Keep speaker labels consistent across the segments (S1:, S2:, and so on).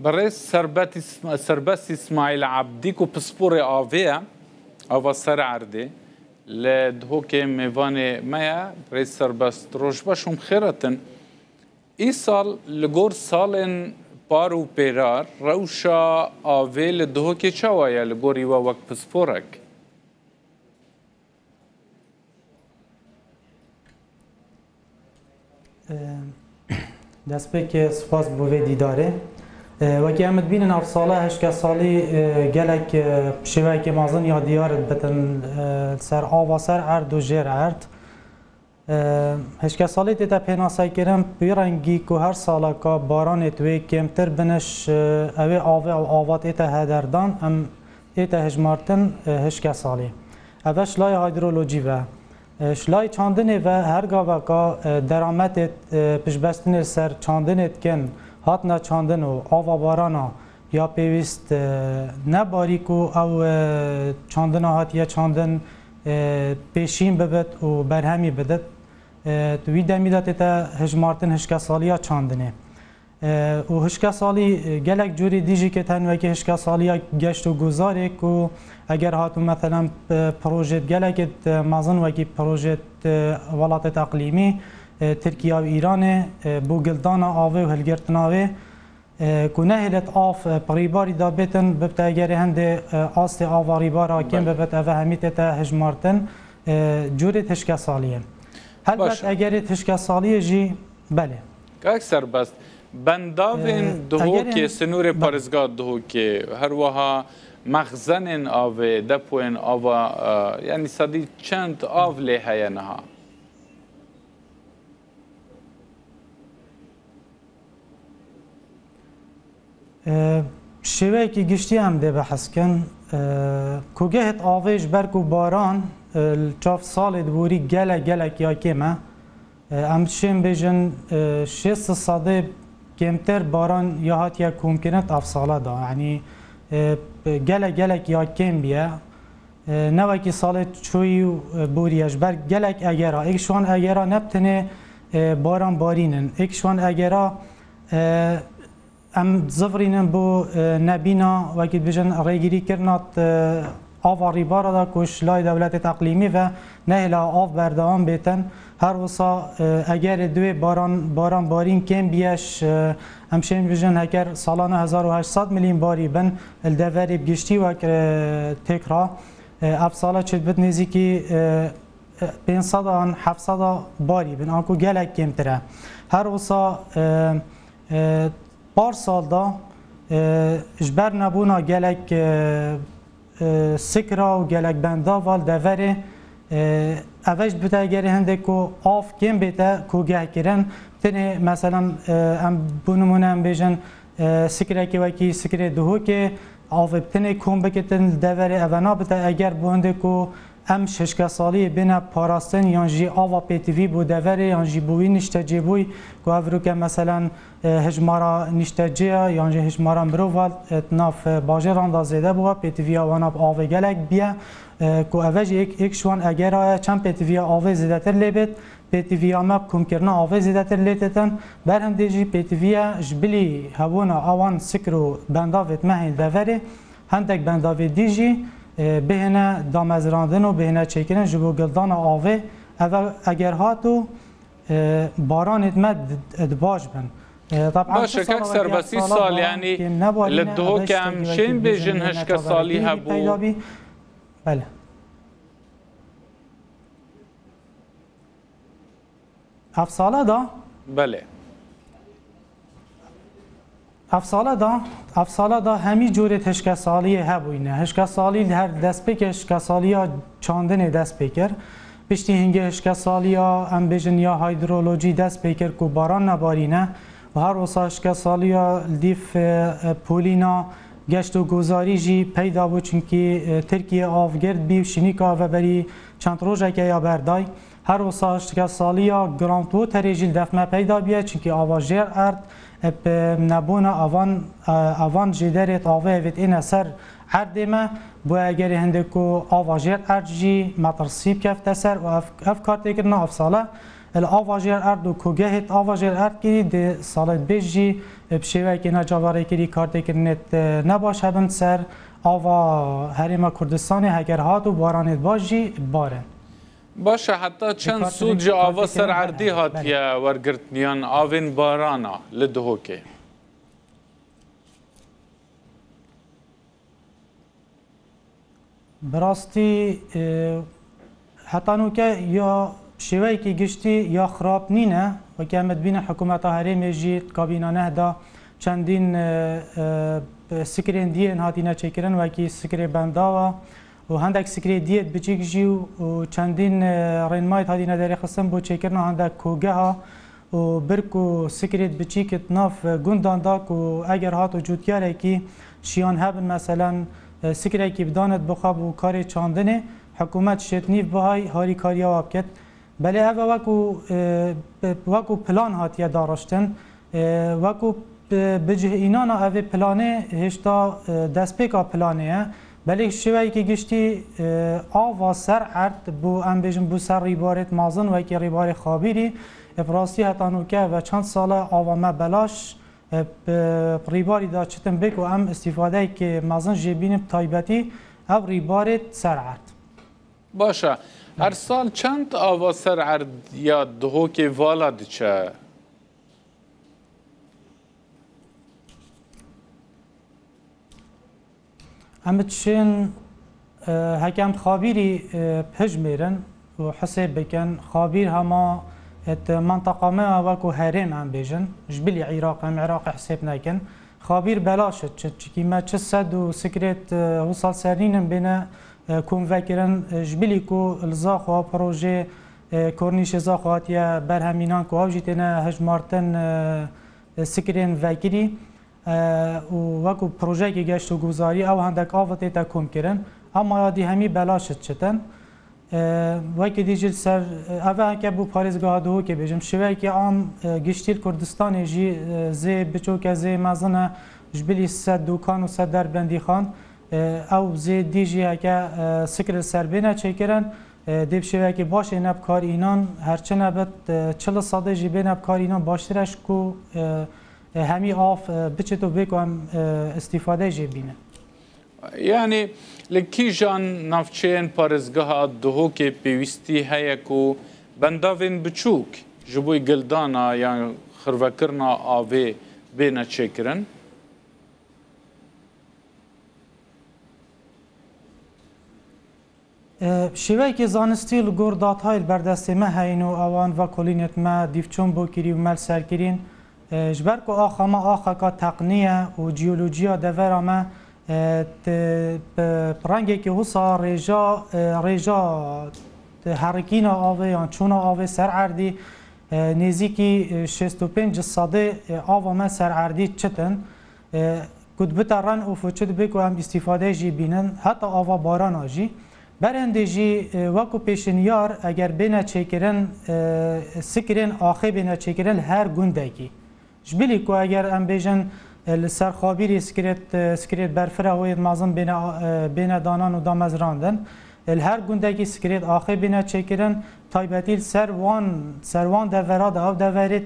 S1: برای سربست اسماعیل عبدی کو پسپور آویا آوا سر عرده لدهو که میوان مایا برای سربست روشباشم خیرتن ای سال لگور سالن پارو پیرار روشا آوه لدهو که چوایا لگوری و وقت پسپورک
S2: دست که سپاس بوی دیداره وکی امد بینن اف ساله هشکا سالی گلک شوی که مازن یا دیارت بتن سر آوا سر عرد و جیر عرد هشکا سالی دیتا پیناسای کرم بیرنگی که هر ساله که باران توی کمتر بنش اوی آوه و آوات ایتا هدردان ام ایتا هجمارتن هشکا سالی اوه شلای هایدرولوژی و شلای چاندنی و هرگاه که درامت پشبستن سر چاندنت کن هاتنا چاندن و آوا بارانا یا پیوست نباریک او چاندن هاتیه چاندن پیشین ببد و برهمی بدد توی دمیدات تا هجمارتن هشکا سالی ها چاندنه و هشکا سالی گلک جوری دیجی که تنوی که هشکا سالی ها گشت و گذاره که اگر هاتو مثلا پروژه گلک مازن وکی پروژه ولایت اقلیمی ترکیه و ایران بو گلدان آوه و هلگرتن آوه که نهلت آف پریباری دا بیتن ببت اگر هنده آست آواریبارا کم ببت اوه همیت تا هجمارتن جوری تشکا سالیه البته اگر تشکا سالیه جی بله
S1: که اکثر بست بنداوین دهو که سنور پارزگاه دهو که هر وها مخزن آوه دپوین آوه یعنی صدی چند آو لیه نها
S2: شوی که گشتی هم ده بحث کن که هت آویش برکو باران چاف سال دوری گلک یا کمه امشین بیجن 6 ساده کمتر باران یا هات یا کمکنت اف ساله دا یعنی گلک یا کم بیه نوکی سال چوی بوریش بر گلک اگرا ایکشوان اگرا نبتنه باران بارینن ایکشوان اگرا ام زفرینن بو نبینا وقتی بجن ریگیری کرنات آواری بارا دا کش لای دولت اقلیمی و نهلا آف بردوام بیتن هر وصا اگر دوی باران بارین کم بیش همشین بجن هکر سالانه 1800 میلیون باری بن الدوری بگشتی و تکرا اف سالا چید بد نزیکی 500 آن 700 باری بن آنکو گلک کم تره هر وصا پار سال دا اجبر نبونا گلک سکرا و گلک بندا وال دوره اوش بتا گره هنده که آف کم بتا که گه کرن تنه مثلا ام بونمونه ام بیجن سکره که وکی سکره دهو که آف بتنه کم بکتن دوره اونا بتا اگر بونده که ام ششکا سالی بین پاراستن یانجی آوا پیتیوی بو دوره یانجی بوی نشتجی بوی که افرو که مثلا هجمارا نشتجی یانجی هجمارا مروفال اتناف باجه راندا زیده بوا پیتیوی آوانا آوه گلک بیا که اوج ایک شوان اگر آیا چند پیتیوی آوه زیده تر لیبید پیتیوی آماب کم کرنا آوه زیده تر لیتتن بر هم دیجی پیتیوی جبلی هوانا آوان سکرو بنداویت مهین دوره هندک بنداویت دیجی بهنه دامزراندن و بهنه چکرن جبو گلدان آوه اگر هاتو باران اتمد ادباج بن
S1: باشه که اکثر بسی سال یعنی لدهو که همشین بیجن هشک سالی هبو
S2: بله افساله دا
S1: بله
S2: افساله دا همی جورت هشک سالی هبوینه هشک سالی هر دست پیک هشک سالی ها چاندن دست پیکر پشتی هنگه هشک سالی ها ام بیجن یا هایدرولوژی دست پیکر که باران نبارینه و هر وصا هشک سالی ها دیف پولینا گشت و گذاری جی پیدا بود چونکه ترکیه آفگرد بیو شنیکا و بری چند روزه که یا بردای هر وصا هشک سالی ها گرانتو تریجیل دفمه پیدا بیه چونکه آواجر ارد نبونا آوان جدارت آوه وید این سر عرد ما بو اگر هنده کو آواجر ارد جی مطرسیب کفت سر و افکار تکرنا افساله الآوا جیر ارد و کوگهت آوا جیر ارد کری ده سالت بیجی بشیوه که نجاواره کری کارت کرنت نباش هبن سر آوا هرما کردستان هگر هات و بارانت باجی بارن
S1: باشه حتی چند سود جا آوا سر عردی هاتیه ورگرتنیان آوین بارانا لدهوکه براستی حتی نوکه یا شیوهی که گشتی یا خراب نینه و که امد بین حکومت هرمی جید کابینانه دا چندین سکرین دیه هاتینه چکرن و که سکری بنداوه و هندک سکری دیت بچیک جی و چندین رنمایت هاتینه داری خستن بو چکرن و هندک کوگه ها و برکو سکریت بچیکت ناف گندان دا که اگر هاتو جودگاره که شیان هبن مثلا سکری که بداند بخواب و کاری چاندنه حکومت شتنیف بهای هاری کاریا وابکت بله اوه وکو پلان هاتیه دارشتن وکو بجه اینانا اوه پلانه هشتا دست پیکا پلانه بله شوهی که گشتی آوا سر عرد بو انبیجن بو سر ریبارت مازن و که ریبار خابیری افراستی هتانوکه و چند ساله آوا ما بلاش ریباری دا چتن بک و ام استفاده که مازن جبین تایبتی او ریبارت سر عرد باشه هر سال چند آوا سر عرد یا دهوکه والا دیچه؟
S2: امتشین حکم خابیری پجمیرن و حساب بکن خابیر هما منطقه ما وکو هرم هم بیجن جبلی عراق حساب نکن خابیر بلاشت چکی ما چه صد و سکرت وصل سرینم بینه کنفکرن جبلی کو الزاق و پروژه کورنیش زاقات یا برهمینان کو اوجیتنا هجمارتن سکرین وکری و وکو پروژه که گشت و گذاری او هندک آفته تا کم کرن اما یادی همی بلاشت چتن وکی دیجل سر اوه که بو پارزگاه دو که بیجم شوه که عام گشتیر کردستان جی زی بچو که زی مزنه جبلی 100 دوکان و 100 دربندی خان او زی دیجی که سکر سربینه چکرن دیب شوه که باشه نب کار اینان هرچه نبت 40 ساده جی بینب کار اینان باشترش کو همی آف بچتو بکن استفاده جی بینه
S1: یعنی لکی جان نفچین پارزگاه دهو که پیوستی هیا کو بنداوین بچوک جبوی گلدانا یا خروکرنا آوه بینه چکرن
S2: شیوهی که زانستی لگور داتهای بردسته ما هینو اوان و کلینت ما دیفچون بو کری و مل سر کرین جبر کو آخا ما آخا کا تقنیه و جیولوژیا دورا ما رنگی که حسا ریجا حرکین آوه یا چون آوه سر عردی نزیکی 65 ساده آوه ما سر عردی چتن کد بتا رن او فچد بکو هم استفاده جی بینن حتی آوه باران آجی برنده جی وکو پیشنیار اگر بینه چکرن سکرین آخه بینه چکرن هر گنده کی جبلی کو اگر ام بیجن سرخابیری سکرت برفره هوید مازن بین دانان و دامزراندن هر گنده کی سکرت آخه بینه چکرن تایبتیل سروان دورا دا او دورت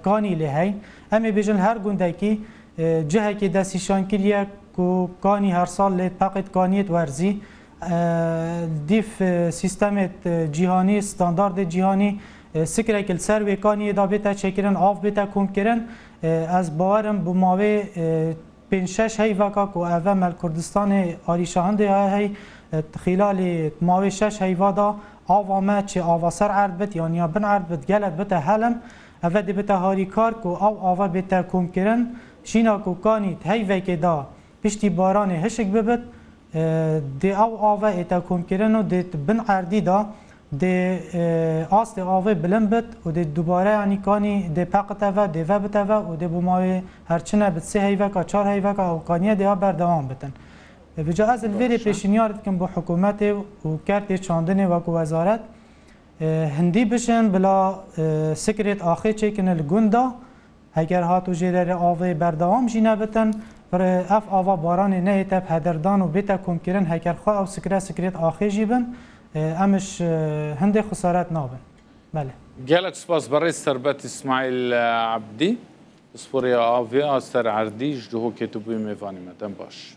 S2: کانی لحی امی بیجن هر گنده کی جهه که دستیشان کریه که کانی هر سال لیت پاقت کانیت ورزی دیف سیستمت جهانی استاندارد جهانی سکره کل سر و کانی دا بیتا چکرن آف بیتا کم کرن از باورم بماوی 5-6 هی وکا که اوه مل کردستان آریشاهنده هی خلال ماوی 6 هی وادا آوامه چه آوا سر عرد بت یا نیا بن عرد بت گلت بتا حلم اوه دی بتا هاری کار که آوا بیتا کم کرن شینا که کانیت هی وکی دا پشتی باران هشک ببت دی او آوا ایتا کم کرن و دی بن عردی دا دی آست آوه بلند بد و دی دوباره یعنی کانی دی پاقت و دی و بت و دی بمای هرچنه بت 3 هیوکا 4 هیوکا او کانیه دی ها بردوام بتن بجا از الویری پیشنیارد کن با حکومت و کرد چاندن و وزارت هندی بشن بلا سکرت آخه چکن الگندا اگر هاتو جیره آوه بردوام جینه بتن پر اف آوا باران نه تب هدردان و بیتا کم کرن هکر خواه او سکرت آخه جیبن امش هنده خسارت نابن بله
S1: جالك سباس برئيس سربات إسماعيل عبدي سبوريا آفيا سر عردي جدو كتبوي ميفاني مدن باش